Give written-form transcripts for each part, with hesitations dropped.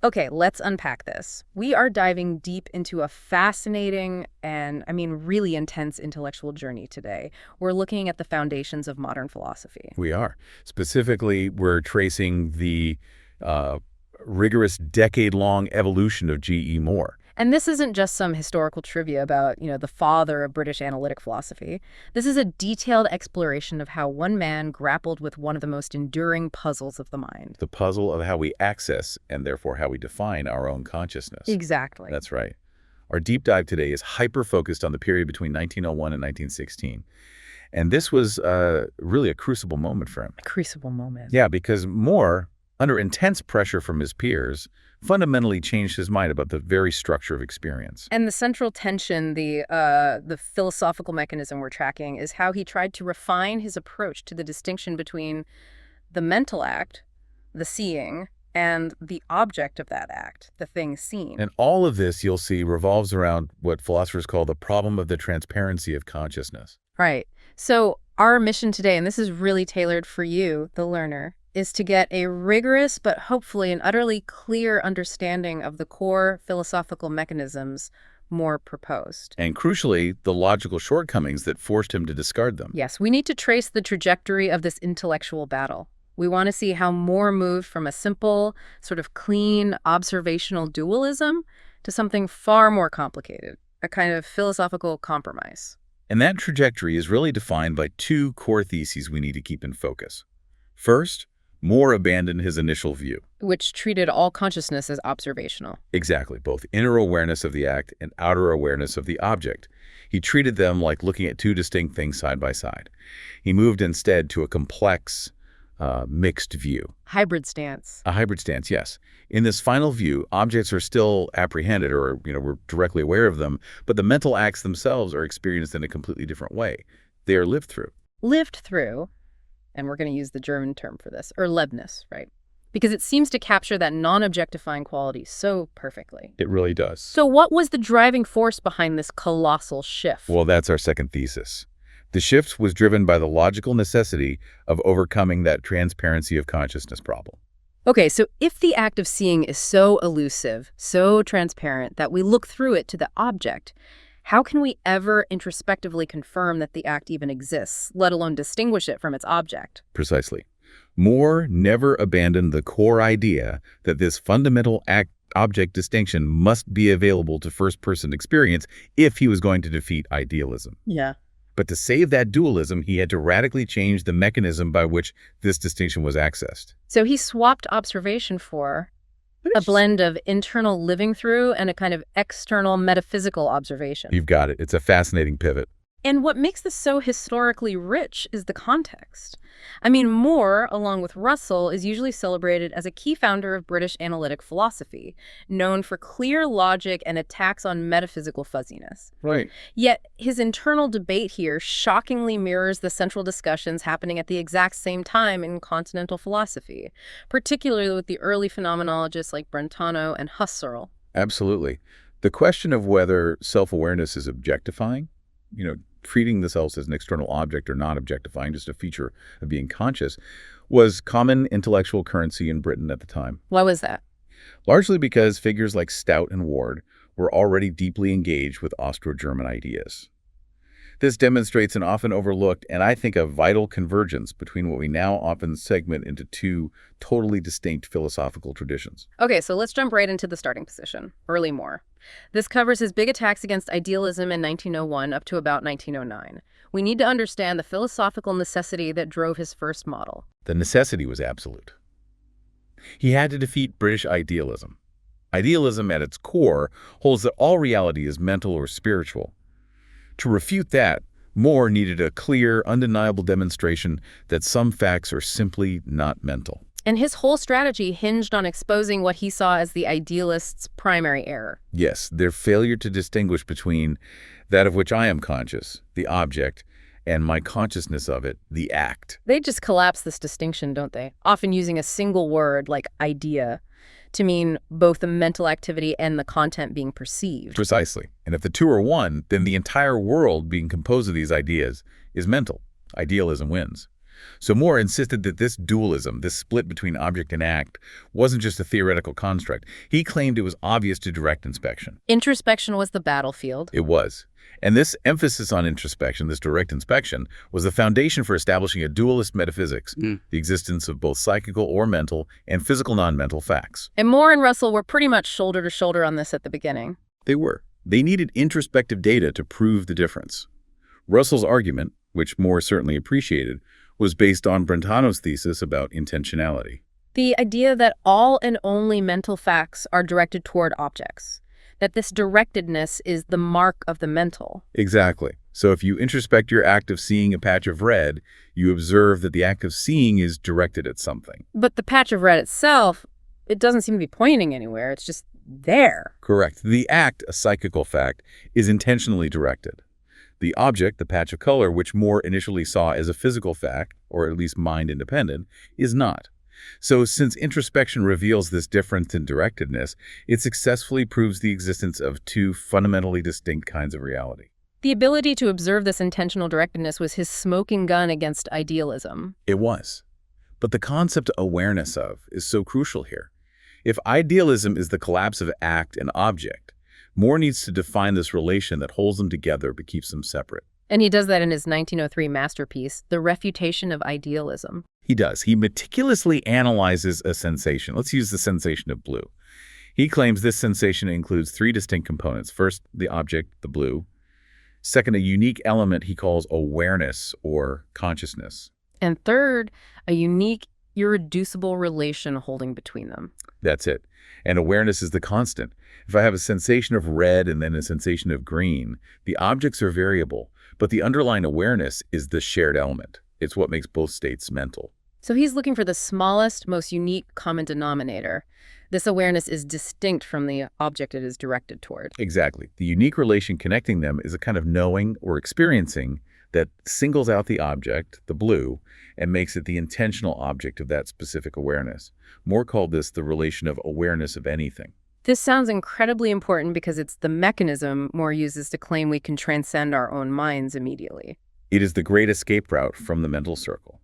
Okay, let's unpack this. We are diving deep into a fascinating and, really intense intellectual journey today. We're looking at the foundations of modern philosophy. We are. Specifically, we're tracing the uh, rigorous decade-long evolution of G.E. Moore. And this isn't just some historical trivia about, the father of British analytic philosophy. This is a detailed exploration of how one man grappled with one of the most enduring puzzles of the mind. The puzzle of how we access and therefore how we define our own consciousness. Exactly. That's right. Our deep dive today is hyper-focused on the period between 1901 and 1916. And this was really a crucible moment for him. A crucible moment. Yeah, because Moore, under intense pressure from his peers, fundamentally changed his mind about the very structure of experience. And the central tension, the philosophical mechanism we're tracking, is how he tried to refine his approach to the distinction between the mental act, the seeing, and the object of that act, the thing seen. And all of this, you'll see, revolves around what philosophers call the problem of the transparency of consciousness. Right. So our mission today, and this is really tailored for you, the learner, is to get a rigorous but hopefully an utterly clear understanding of the core philosophical mechanisms Moore proposed. And crucially, the logical shortcomings that forced him to discard them. Yes, we need to trace the trajectory of this intellectual battle. We want to see how Moore moved from a simple, sort of clean, observational dualism to something far more complicated, a kind of philosophical compromise. And that trajectory is really defined by two core theses we need to keep in focus. First, Moore abandoned his initial view, which treated all consciousness as observational. Exactly, both inner awareness of the act and outer awareness of the object. He treated them like looking at two distinct things side by side. He moved instead to a complex, mixed view. Hybrid stance. A hybrid stance, yes. In this final view, objects are still apprehended or, we're directly aware of them, but the mental acts themselves are experienced in a completely different way. They are lived through. Lived through. And we're going to use the German term for this, Erlebnis, right? Because it seems to capture that non-objectifying quality so perfectly. It really does. So what was the driving force behind this colossal shift? Well, that's our second thesis. The shift was driven by the logical necessity of overcoming that transparency of consciousness problem. Okay, so if the act of seeing is so elusive, so transparent, that we look through it to the object, how can we ever introspectively confirm that the act even exists, let alone distinguish it from its object? Precisely. Moore never abandoned the core idea that this fundamental act-object distinction must be available to first-person experience if he was going to defeat idealism. Yeah. But to save that dualism, he had to radically change the mechanism by which this distinction was accessed. So he swapped observation for a blend of internal living through and a kind of external metaphysical observation. You've got it. It's a fascinating pivot. And what makes this so historically rich is the context. Moore, along with Russell, is usually celebrated as a key founder of British analytic philosophy, known for clear logic and attacks on metaphysical fuzziness. Right. Yet his internal debate here shockingly mirrors the central discussions happening at the exact same time in Continental philosophy, particularly with the early phenomenologists like Brentano and Husserl. Absolutely. The question of whether self-awareness is objectifying, treating the self as an external object or not objectifying, just a feature of being conscious, was common intellectual currency in Britain at the time. Why was that? Largely because figures like Stout and Ward were already deeply engaged with Austro-German ideas. This demonstrates an often overlooked and I think a vital convergence between what we now often segment into two totally distinct philosophical traditions. Okay, so let's jump right into the starting position, early Moore. This covers his big attacks against idealism in 1901 up to about 1909. We need to understand the philosophical necessity that drove his first model. The necessity was absolute. He had to defeat British idealism. Idealism at its core holds that all reality is mental or spiritual. To refute that, Moore needed a clear, undeniable demonstration that some facts are simply not mental. And his whole strategy hinged on exposing what he saw as the idealists' primary error. Yes, their failure to distinguish between that of which I am conscious, the object, and my consciousness of it, the act. They just collapse this distinction, don't they? Often using a single word like idea to mean both the mental activity and the content being perceived. Precisely. And if the two are one, then the entire world being composed of these ideas is mental. Idealism wins. So Moore insisted that this dualism, this split between object and act, wasn't just a theoretical construct. He claimed it was obvious to direct inspection. Introspection was the battlefield. It was. And this emphasis on introspection, this direct inspection, was the foundation for establishing a dualist metaphysics, the existence of both psychical or mental and physical non-mental facts. And Moore and Russell were pretty much shoulder to shoulder on this at the beginning. They were. They needed introspective data to prove the difference. Russell's argument, which Moore certainly appreciated, was based on Brentano's thesis about intentionality. The idea that all and only mental facts are directed toward objects, that this directedness is the mark of the mental. Exactly. So if you introspect your act of seeing a patch of red, you observe that the act of seeing is directed at something. But the patch of red itself, it doesn't seem to be pointing anywhere. It's just there. Correct. The act, a psychical fact, is intentionally directed. The object, the patch of color, which Moore initially saw as a physical fact, or at least mind-independent, is not. So since introspection reveals this difference in directedness, it successfully proves the existence of two fundamentally distinct kinds of reality. The ability to observe this intentional directedness was his smoking gun against idealism. It was. But the concept awareness of is so crucial here. If idealism is the collapse of act and object, Moore needs to define this relation that holds them together but keeps them separate. And he does that in his 1903 masterpiece, The Refutation of Idealism. He does. He meticulously analyzes a sensation. Let's use the sensation of blue. He claims this sensation includes three distinct components. First, the object, the blue. Second, a unique element he calls awareness or consciousness. And third, a unique, irreducible relation holding between them. That's it. And awareness is the constant. If I have a sensation of red and then a sensation of green, the objects are variable, but the underlying awareness is the shared element. It's what makes both states mental. So he's looking for the smallest, most unique common denominator. This awareness is distinct from the object it is directed toward. Exactly. The unique relation connecting them is a kind of knowing or experiencing that singles out the object, the blue, and makes it the intentional object of that specific awareness. Moore called this the relation of awareness of anything. This sounds incredibly important because it's the mechanism Moore uses to claim we can transcend our own minds immediately. It is the great escape route from the mental circle.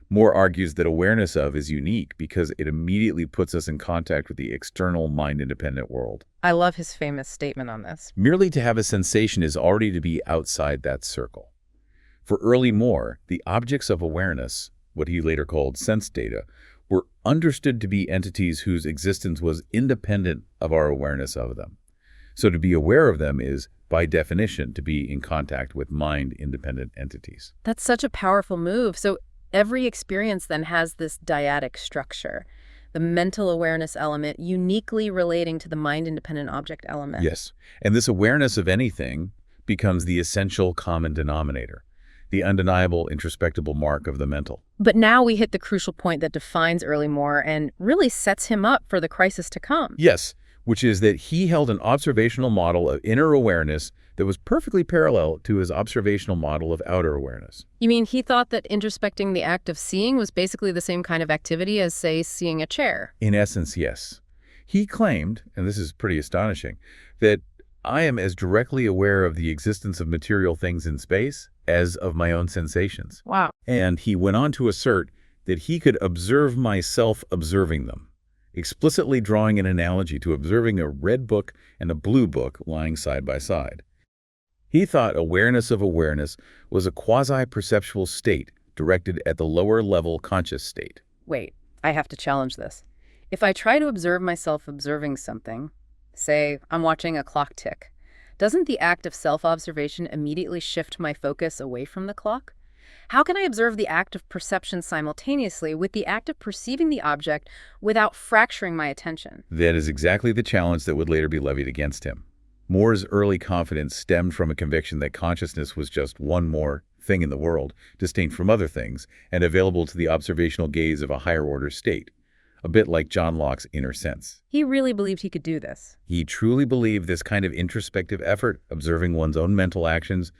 Moore argues that awareness of is unique because it immediately puts us in contact with the external mind-independent world. I love his famous statement on this. Merely to have a sensation is already to be outside that circle. For early Moore, the objects of awareness, what he later called sense data, were understood to be entities whose existence was independent of our awareness of them. So to be aware of them is, by definition, to be in contact with mind-independent entities. That's such a powerful move. So every experience then has this dyadic structure, the mental awareness element uniquely relating to the mind-independent object element. Yes, and this awareness of anything becomes the essential common denominator, the undeniable introspectable mark of the mental. But now we hit the crucial point that defines early Moore and really sets him up for the crisis to come. Yes, which is that he held an observational model of inner awareness that was perfectly parallel to his observational model of outer awareness. You mean he thought that introspecting the act of seeing was basically the same kind of activity as, say, seeing a chair? In essence, yes. He claimed, and this is pretty astonishing, that I am as directly aware of the existence of material things in space as of my own sensations. Wow. And he went on to assert that he could observe myself observing them, explicitly drawing an analogy to observing a red book and a blue book lying side by side. He thought awareness of awareness was a quasi-perceptual state directed at the lower-level conscious state. Wait, I have to challenge this. If I try to observe myself observing something, say I'm watching a clock tick, doesn't the act of self-observation immediately shift my focus away from the clock? How can I observe the act of perception simultaneously with the act of perceiving the object without fracturing my attention? That is exactly the challenge that would later be levied against him. Moore's early confidence stemmed from a conviction that consciousness was just one more thing in the world, distinct from other things, and available to the observational gaze of a higher-order state, a bit like John Locke's inner sense. He really believed he could do this. He truly believed this kind of introspective effort, observing one's own mental actions,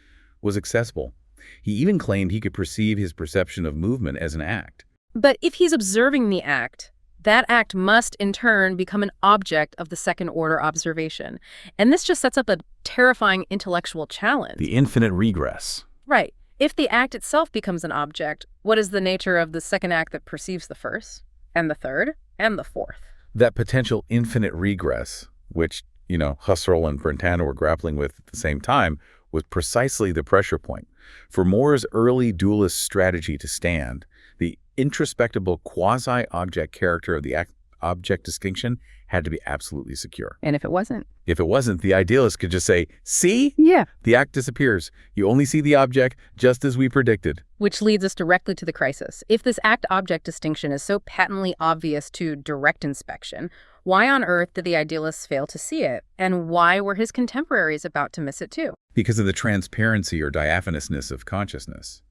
was accessible. He even claimed he could perceive his perception of movement as an act. But if he's observing the act, that act must, in turn, become an object of the second-order observation. And this just sets up a terrifying intellectual challenge. The infinite regress. Right. If the act itself becomes an object, what is the nature of the second act that perceives the first, and the third, and the fourth? That potential infinite regress, which, Husserl and Brentano were grappling with at the same time, was precisely the pressure point. For Moore's early dualist strategy to stand, the introspectable quasi-object character of the object distinction had to be absolutely secure. And if it wasn't? If it wasn't, the idealist could just say, see? Yeah. The act disappears. You only see the object just as we predicted. Which leads us directly to the crisis. If this act-object distinction is so patently obvious to direct inspection, why on earth did the idealists fail to see it? And why were his contemporaries about to miss it too? Because of the transparency or diaphanousness of consciousness.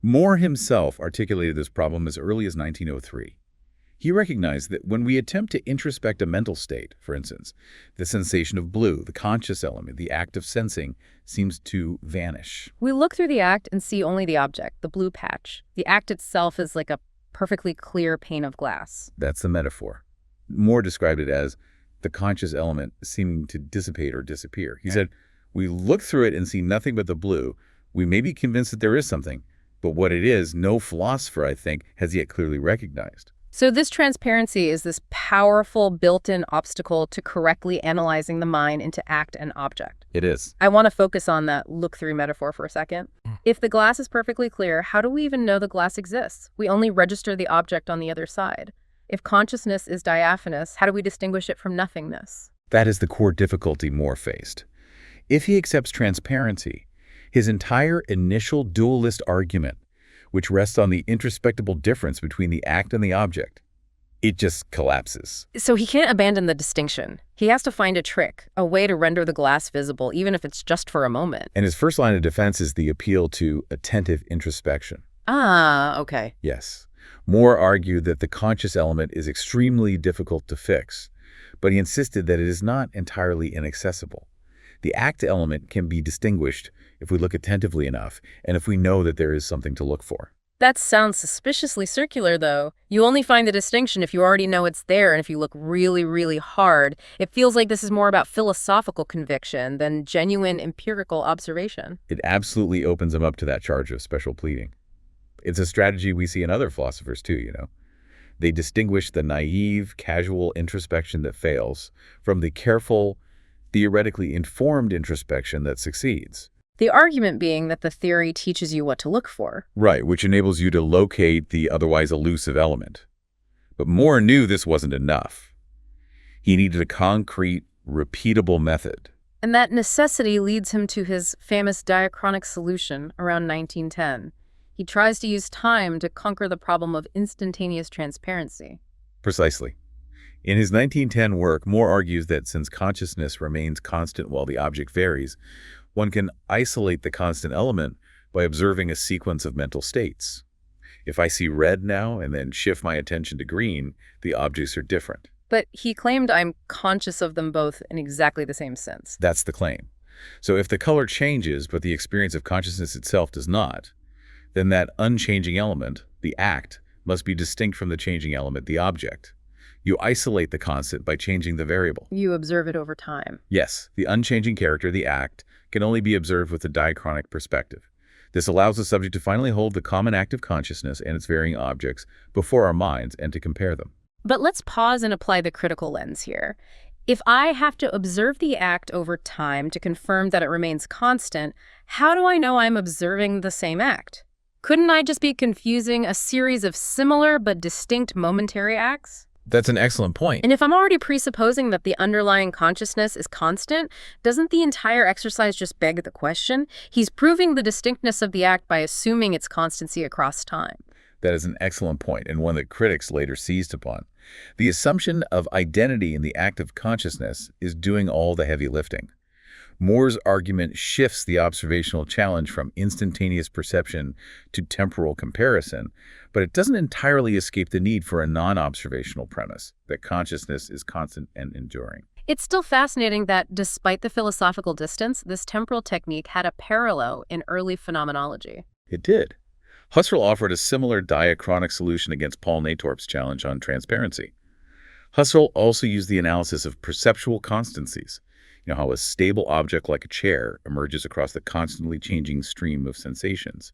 Moore himself articulated this problem as early as 1903. He recognized that when we attempt to introspect a mental state, for instance, the sensation of blue, the conscious element, the act of sensing, seems to vanish. We look through the act and see only the object, the blue patch. The act itself is like a perfectly clear pane of glass. That's the metaphor. Moore described it as the conscious element seeming to dissipate or disappear. He said, we look through it and see nothing but the blue. We may be convinced that there is something, but what it is, no philosopher, I think, has yet clearly recognized. So this transparency is this powerful built-in obstacle to correctly analyzing the mind into act and object. It is. I want to focus on that look-through metaphor for a second. If the glass is perfectly clear, how do we even know the glass exists? We only register the object on the other side. If consciousness is diaphanous, how do we distinguish it from nothingness? That is the core difficulty Moore faced. If he accepts transparency, his entire initial dualist argument, which rests on the introspectable difference between the act and the object, it just collapses. So he can't abandon the distinction. He has to find a trick, a way to render the glass visible, even if it's just for a moment. And his first line of defense is the appeal to attentive introspection. Ah, okay. Yes. Moore argued that the conscious element is extremely difficult to fix, but he insisted that it is not entirely inaccessible. The act element can be distinguished if we look attentively enough and if we know that there is something to look for. That sounds suspiciously circular, though. You only find the distinction if you already know it's there and if you look really, really hard. It feels like this is more about philosophical conviction than genuine empirical observation. It absolutely opens him up to that charge of special pleading. It's a strategy we see in other philosophers too, They distinguish the naive, casual introspection that fails from the careful, theoretically informed introspection that succeeds. The argument being that the theory teaches you what to look for. Right, which enables you to locate the otherwise elusive element. But Moore knew this wasn't enough. He needed a concrete, repeatable method. And that necessity leads him to his famous diachronic solution around 1910. He tries to use time to conquer the problem of instantaneous transparency. Precisely. In his 1910 work, Moore argues that since consciousness remains constant while the object varies, one can isolate the constant element by observing a sequence of mental states. If I see red now and then shift my attention to green, the objects are different. But he claimed I'm conscious of them both in exactly the same sense. That's the claim. So if the color changes, but the experience of consciousness itself does not, then that unchanging element, the act, must be distinct from the changing element, the object. You isolate the constant by changing the variable. You observe it over time. Yes, the unchanging character, the act, can only be observed with a diachronic perspective. This allows the subject to finally hold the common act of consciousness and its varying objects before our minds and to compare them. But let's pause and apply the critical lens here. If I have to observe the act over time to confirm that it remains constant, how do I know I'm observing the same act? Couldn't I just be confusing a series of similar but distinct momentary acts? That's an excellent point. And if I'm already presupposing that the underlying consciousness is constant, doesn't the entire exercise just beg the question? He's proving the distinctness of the act by assuming its constancy across time. That is an excellent point, and one that critics later seized upon. The assumption of identity in the act of consciousness is doing all the heavy lifting. Moore's argument shifts the observational challenge from instantaneous perception to temporal comparison, but it doesn't entirely escape the need for a non-observational premise, that consciousness is constant and enduring. It's still fascinating that, despite the philosophical distance, this temporal technique had a parallel in early phenomenology. It did. Husserl offered a similar diachronic solution against Paul Natorp's challenge on transparency. Husserl also used the analysis of perceptual constancies. How a stable object like a chair emerges across the constantly changing stream of sensations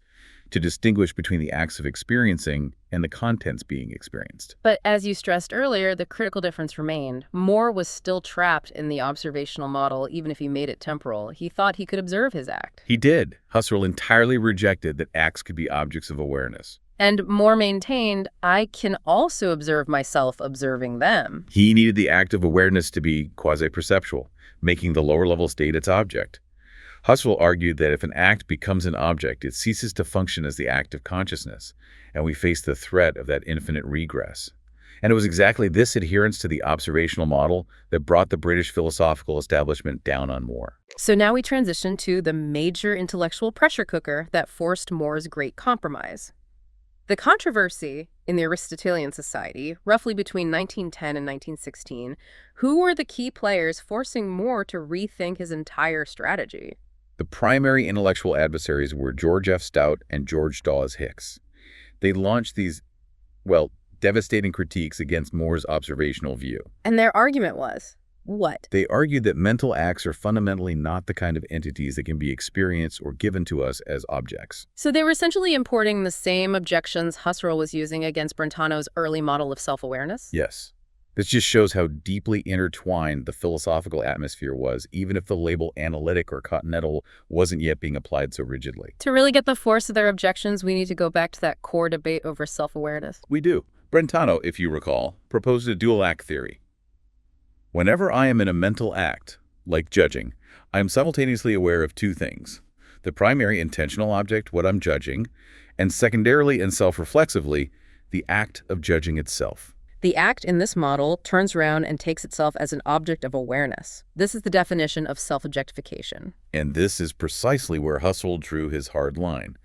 to distinguish between the acts of experiencing and the contents being experienced. But as you stressed earlier, the critical difference remained. Moore was still trapped in the observational model, even if he made it temporal. He thought he could observe his act. He did. Husserl entirely rejected that acts could be objects of awareness. And Moore maintained, I can also observe myself observing them. He needed the act of awareness to be quasi-perceptual, making the lower-level state its object. Husserl argued that if an act becomes an object, it ceases to function as the act of consciousness, and we face the threat of that infinite regress. And it was exactly this adherence to the observational model that brought the British philosophical establishment down on Moore. So now we transition to the major intellectual pressure cooker that forced Moore's great compromise. The controversy in the Aristotelian society, roughly between 1910 and 1916, who were the key players forcing Moore to rethink his entire strategy? The primary intellectual adversaries were George F. Stout and George Dawes Hicks. They launched these, devastating critiques against Moore's observational view. And their argument was, what? They argued that mental acts are fundamentally not the kind of entities that can be experienced or given to us as objects. So they were essentially importing the same objections Husserl was using against Brentano's early model of self-awareness? Yes. This just shows how deeply intertwined the philosophical atmosphere was, even if the label Analytic or Continental wasn't yet being applied so rigidly. To really get the force of their objections, we need to go back to that core debate over self-awareness. We do. Brentano, if you recall, proposed a dual act theory. Whenever I am in a mental act, like judging, I am simultaneously aware of two things: the primary intentional object, what I'm judging, and secondarily and self-reflexively, the act of judging itself. The act in this model turns around and takes itself as an object of awareness. This is the definition of self-objectification. And this is precisely where Husserl drew his hard line.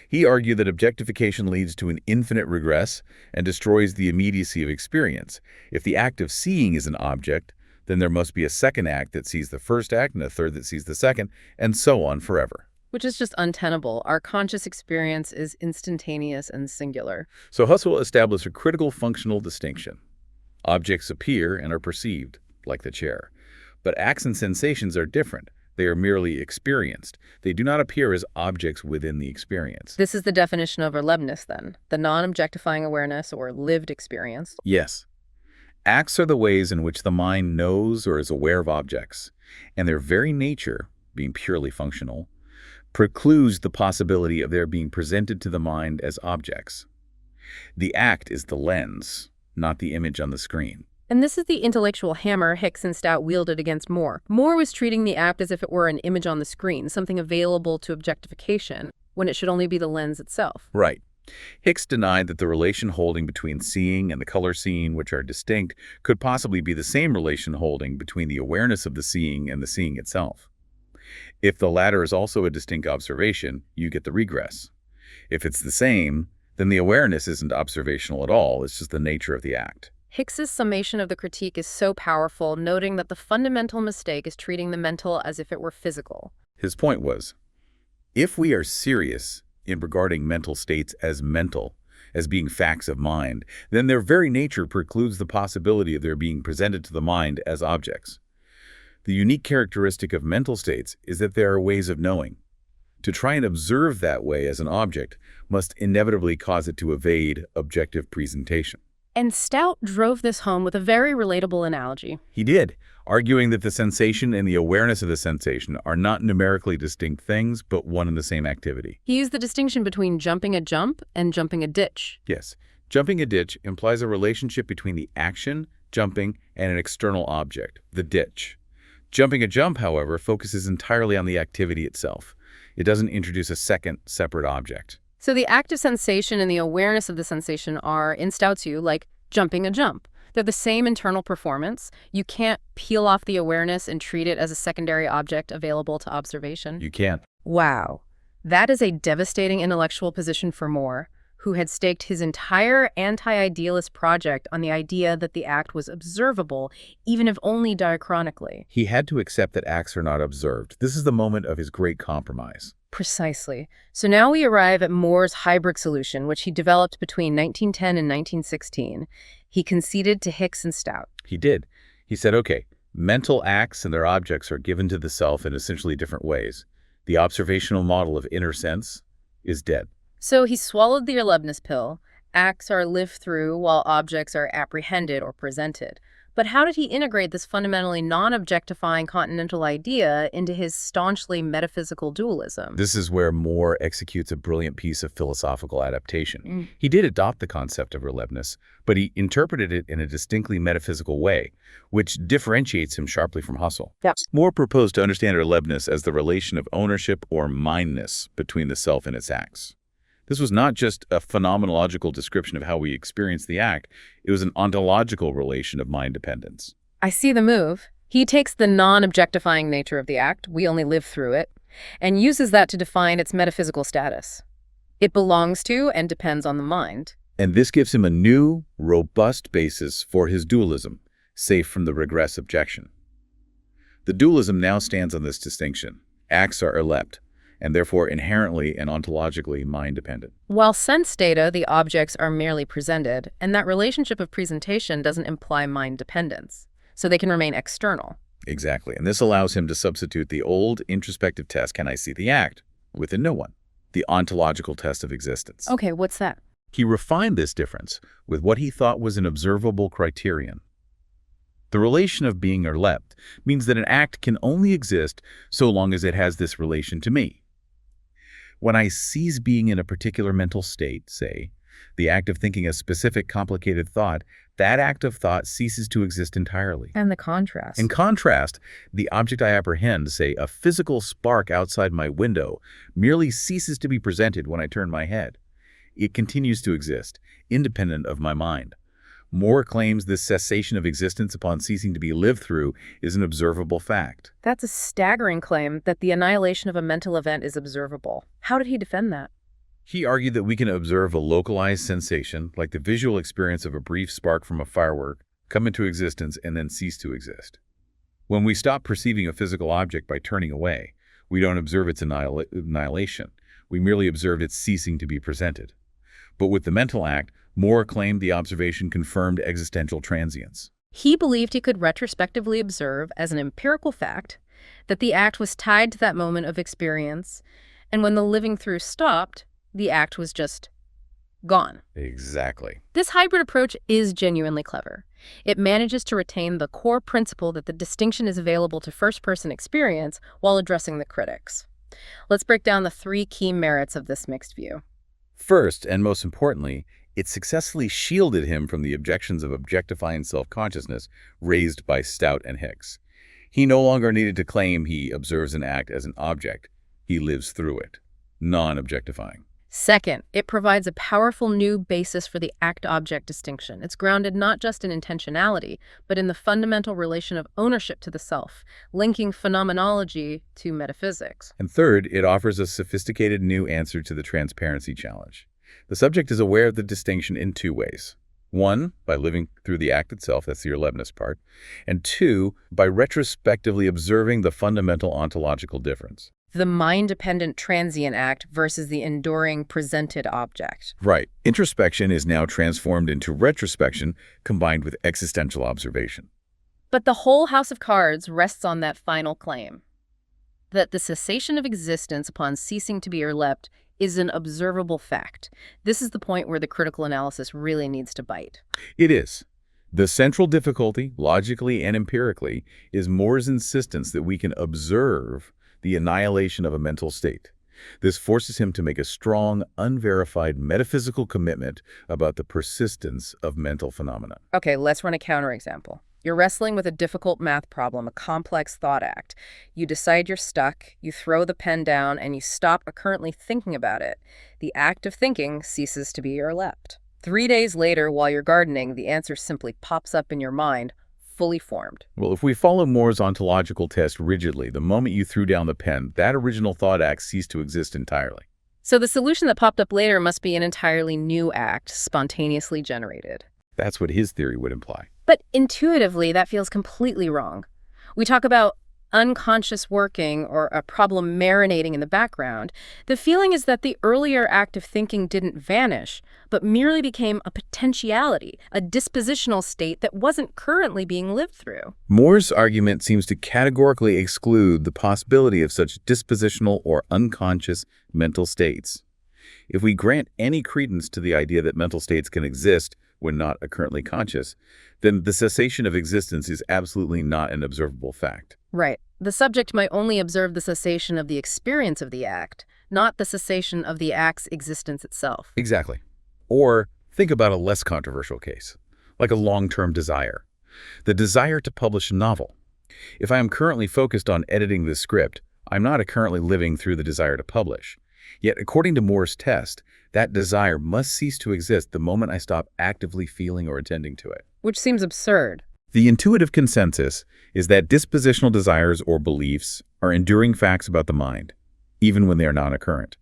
He argued that objectification leads to an infinite regress and destroys the immediacy of experience. If the act of seeing is an object, then there must be a second act that sees the first act and a third that sees the second, and so on forever. Which is just untenable. Our conscious experience is instantaneous and singular. So Husserl established a critical functional distinction. Objects appear and are perceived, like the chair. But acts and sensations are different. They are merely experienced. They do not appear as objects within the experience. This is the definition of Erlebnis, then, the non-objectifying awareness or lived experience. Yes. Acts are the ways in which the mind knows or is aware of objects, and their very nature, being purely functional, precludes the possibility of their being presented to the mind as objects. The act is the lens, not the image on the screen. And this is the intellectual hammer Hicks and Stout wielded against Moore. Moore was treating the act as if it were an image on the screen, something available to objectification, when it should only be the lens itself. Right. Hicks denied that the relation holding between seeing and the color seen, which are distinct, could possibly be the same relation holding between the awareness of the seeing and the seeing itself. If the latter is also a distinct observation, you get the regress. If it's the same, then the awareness isn't observational at all, it's just the nature of the act. Hicks's summation of the critique is so powerful, noting that the fundamental mistake is treating the mental as if it were physical. His point was, if we are serious in regarding mental states as mental, as being facts of mind, then their very nature precludes the possibility of their being presented to the mind as objects. The unique characteristic of mental states is that there are ways of knowing. To try and observe that way as an object must inevitably cause it to evade objective presentation. And Stout drove this home with a very relatable analogy. He did, arguing that the sensation and the awareness of the sensation are not numerically distinct things, but one and the same activity. He used the distinction between jumping a jump and jumping a ditch. Yes, jumping a ditch implies a relationship between the action, jumping, and an external object, the ditch. Jumping a jump, however, focuses entirely on the activity itself. It doesn't introduce a second, separate object. So the active sensation and the awareness of the sensation are, in Stout's view, like jumping a jump. They're the same internal performance. You can't peel off the awareness and treat it as a secondary object available to observation. You can't. Wow. That is a devastating intellectual position for Moore, who had staked his entire anti-idealist project on the idea that the act was observable, even if only diachronically. He had to accept that acts are not observed. This is the moment of his great compromise. Precisely. So now we arrive at Moore's hybrid solution, which he developed between 1910 and 1916. He conceded to Hicks and Stout. He did. He said, okay, Mental acts and their objects are given to the self in essentially different ways. The observational model of inner sense is dead. So he swallowed the Erlebnis pill. Acts are lived through while objects are apprehended or presented. But how did he integrate this fundamentally non-objectifying Continental idea into his staunchly metaphysical dualism? This is where Moore executes a brilliant piece of philosophical adaptation. He did adopt the concept of Erlebnis, but he interpreted it in a distinctly metaphysical way, which differentiates him sharply from Husserl. Yep. Moore proposed to understand Erlebnis as the relation of ownership or mindness between the self and its acts. This was not just a phenomenological description of how we experience the act, it was an ontological relation of mind dependence. I see the move. He takes the non-objectifying nature of the act, we only live through it, and uses that to define its metaphysical status. It belongs to and depends on the mind. And this gives him a new, robust basis for his dualism, safe from the regress objection. The dualism now stands on this distinction. Acts are erlebt, and therefore inherently and ontologically mind-dependent. While sense data, the objects are merely presented, and that relationship of presentation doesn't imply mind dependence, so they can remain external. Exactly, and this allows him to substitute the old introspective test, can I see the act, with a new one, the ontological test of existence. Okay, what's that? He refined this difference with what he thought was an observable criterion. The relation of being erlebt means that an act can only exist so long as it has this relation to me. When I cease being in a particular mental state, say, the act of thinking a specific complicated thought, that act of thought ceases to exist entirely. And the contrast. In contrast, the object I apprehend, say, a physical spark outside my window, merely ceases to be presented when I turn my head. It continues to exist, independent of my mind. Moore claims this cessation of existence upon ceasing to be lived through is an observable fact. That's a staggering claim that the annihilation of a mental event is observable. How did he defend that? He argued that we can observe a localized sensation, like the visual experience of a brief spark from a firework, come into existence and then cease to exist. When we stop perceiving a physical object by turning away, we don't observe its annihilation. We merely observe its ceasing to be presented. But with the mental act, Moore claimed the observation confirmed existential transience. He believed he could retrospectively observe as an empirical fact that the act was tied to that moment of experience, and when the living through stopped, the act was just gone. Exactly. This hybrid approach is genuinely clever. It manages to retain the core principle that the distinction is available to first-person experience while addressing the critics. Let's break down the three key merits of this mixed view. First, and most importantly, it successfully shielded him from the objections of objectifying self-consciousness raised by Stout and Hicks. He no longer needed to claim he observes an act as an object. He lives through it, non-objectifying. Second, it provides a powerful new basis for the act-object distinction. It's grounded not just in intentionality, but in the fundamental relation of ownership to the self, linking phenomenology to metaphysics. And third, it offers a sophisticated new answer to the transparency challenge. The subject is aware of the distinction in two ways. One, by living through the act itself, that's the Erlebnis part, and two, by retrospectively observing the fundamental ontological difference. The mind-dependent transient act versus the enduring presented object. Right. Introspection is now transformed into retrospection combined with existential observation. But the whole house of cards rests on that final claim, that the cessation of existence upon ceasing to be erlept is an observable fact. This is the point where the critical analysis really needs to bite. It is. The central difficulty, logically and empirically, is Moore's insistence that we can observe the annihilation of a mental state. This forces him to make a strong, unverified metaphysical commitment about the persistence of mental phenomena. Okay, let's run a counterexample. You're wrestling with a difficult math problem, a complex thought act. You decide you're stuck, you throw the pen down, and you stop currently thinking about it. The act of thinking ceases to be erlept. 3 days later, while you're gardening, the answer simply pops up in your mind, fully formed. Well, if we follow Moore's ontological test rigidly, the moment you threw down the pen, that original thought act ceased to exist entirely. So the solution that popped up later must be an entirely new act, spontaneously generated. That's what his theory would imply. But intuitively, that feels completely wrong. We talk about unconscious working or a problem marinating in the background, the feeling is that the earlier act of thinking didn't vanish, but merely became a potentiality, a dispositional state that wasn't currently being lived through. Moore's argument seems to categorically exclude the possibility of such dispositional or unconscious mental states. If we grant any credence to the idea that mental states can exist when not currently conscious, then the cessation of existence is absolutely not an observable fact. Right. The subject might only observe the cessation of the experience of the act, not the cessation of the act's existence itself. Exactly. Or think about a less controversial case, like a long-term desire. The desire to publish a novel. If I am currently focused on editing the script, I'm not currently living through the desire to publish. Yet, according to Moore's test, that desire must cease to exist the moment I stop actively feeling or attending to it. Which seems absurd. The intuitive consensus is that dispositional desires or beliefs are enduring facts about the mind, even when they are non-occurrent.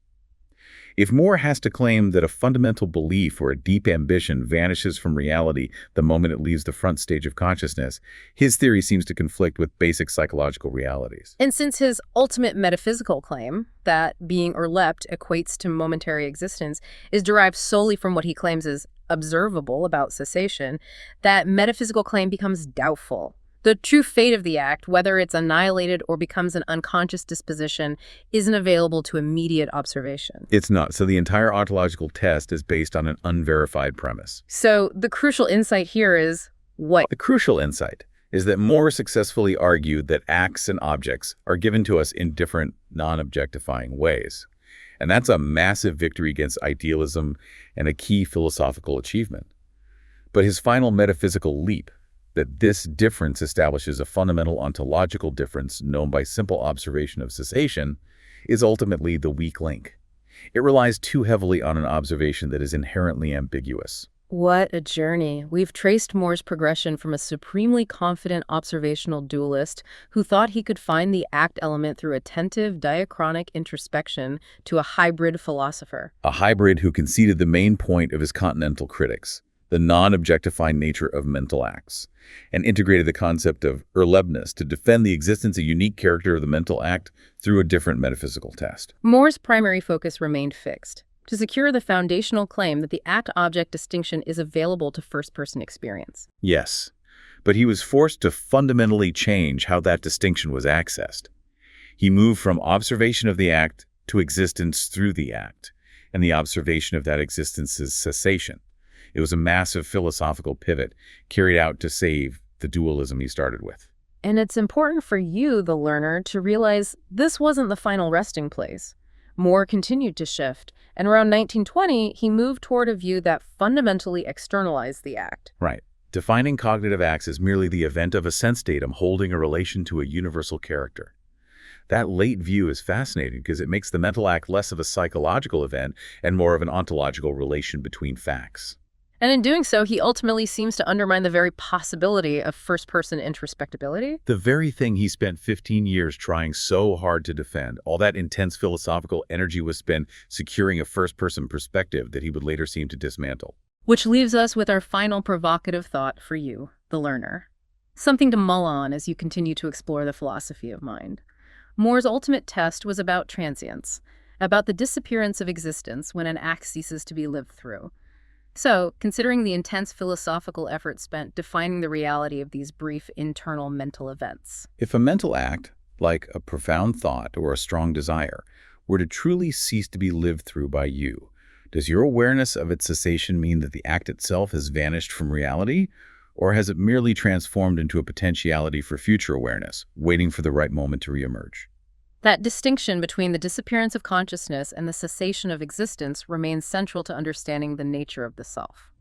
If Moore has to claim that a fundamental belief or a deep ambition vanishes from reality the moment it leaves the front stage of consciousness, his theory seems to conflict with basic psychological realities. And since his ultimate metaphysical claim, that being erlebt equates to momentary existence, is derived solely from what he claims is observable about cessation, that metaphysical claim becomes doubtful. The true fate of the act, whether it's annihilated or becomes an unconscious disposition, isn't available to immediate observation. It's not. So the entire ontological test is based on an unverified premise. So the crucial insight here is what? The crucial insight is that Moore successfully argued that acts and objects are given to us in different, non-objectifying ways. And that's a massive victory against idealism and a key philosophical achievement. But his final metaphysical leap, that this difference establishes a fundamental ontological difference known by simple observation of cessation, is ultimately the weak link. It relies too heavily on an observation that is inherently ambiguous. What a journey. We've traced Moore's progression from a supremely confident observational dualist who thought he could find the act element through attentive, diachronic introspection to a hybrid philosopher. A hybrid who conceded the main point of his Continental critics, the non-objectifying nature of mental acts, and integrated the concept of Erlebnis to defend the existence of unique character of the mental act through a different metaphysical test. Moore's primary focus remained fixed, to secure the foundational claim that the act-object distinction is available to first-person experience. Yes, but he was forced to fundamentally change how that distinction was accessed. He moved from observation of the act to existence through the act, and the observation of that existence's cessation. It was a massive philosophical pivot carried out to save the dualism he started with. And it's important for you, the learner, to realize this wasn't the final resting place. Moore continued to shift, and around 1920, he moved toward a view that fundamentally externalized the act. Right. Defining cognitive acts as merely the event of a sense datum holding a relation to a universal character. That late view is fascinating because it makes the mental act less of a psychological event and more of an ontological relation between facts. And in doing so, he ultimately seems to undermine the very possibility of first-person introspectability. The very thing he spent 15 years trying so hard to defend, all that intense philosophical energy was spent securing a first-person perspective that he would later seem to dismantle. Which leaves us with our final provocative thought for you, the learner. Something to mull on as you continue to explore the philosophy of mind. Moore's ultimate test was about transience, about the disappearance of existence when an act ceases to be lived through. So, considering the intense philosophical effort spent defining the reality of these brief internal mental events. If a mental act, like a profound thought or a strong desire, were to truly cease to be lived through by you, does your awareness of its cessation mean that the act itself has vanished from reality, or has it merely transformed into a potentiality for future awareness, waiting for the right moment to reemerge? That distinction between the disappearance of consciousness and the cessation of existence remains central to understanding the nature of the self.